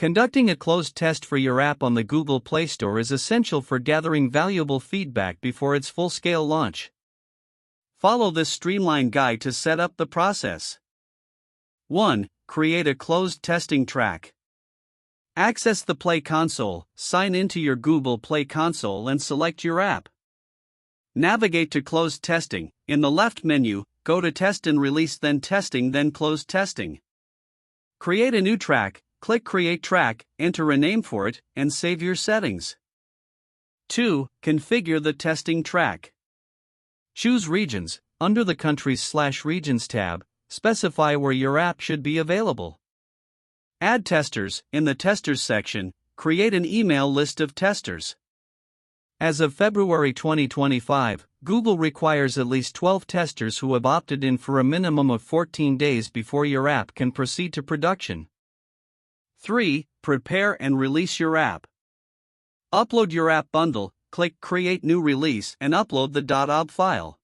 Conducting a closed test for your app on the Google Play Store is essential for gathering valuable feedback before its full-scale launch. Follow this streamlined guide to set up the process. 1. Create a closed testing track. Access the Play Console, sign into your Google Play Console and select your app. Navigate to Closed Testing. In the left menu, go to Test and Release, then Testing, then Closed Testing. Create a new track, click Create Track, enter a name for it, and save your settings. 2. Configure the testing track. Choose Regions. Under the Countries/Regions tab, specify where your app should be available. Add testers. In the Testers section, create an email list of testers. As of February 2025, Google requires at least 12 testers who have opted in for a minimum of 14 days before your app can proceed to production. 3. Prepare and release your app. Upload your app bundle, click Create New Release and upload the .ob file.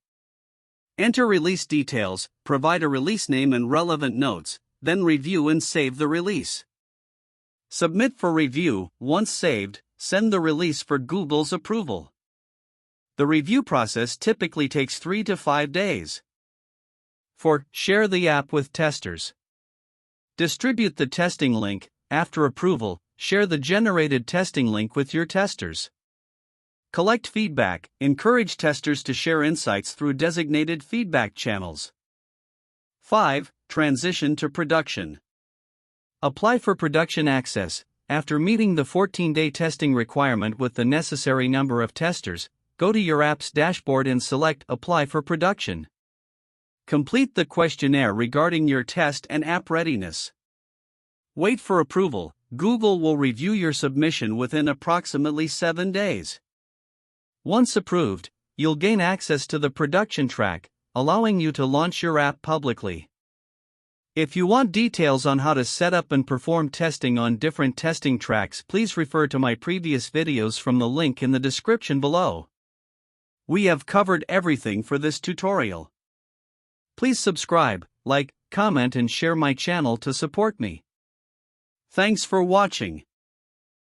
Enter release details, provide a release name and relevant notes, then review and save the release. Submit for review. Once saved, send the release for Google's approval. The review process typically takes 3 to 5 days. 4. Share the app with testers. Distribute the testing link. After approval, share the generated testing link with your testers. Collect feedback. Encourage testers to share insights through designated feedback channels. 5. Transition to production. Apply for production access. After meeting the 14-day testing requirement with the necessary number of testers, go to your app's dashboard and select Apply for Production. Complete the questionnaire regarding your test and app readiness. Wait for approval. Google will review your submission within approximately 7 days. Once approved, you'll gain access to the production track, allowing you to launch your app publicly. If you want details on how to set up and perform testing on different testing tracks, please refer to my previous videos from the link in the description below. We have covered everything for this tutorial. Please subscribe, like, comment and share my channel to support me. Thanks for watching.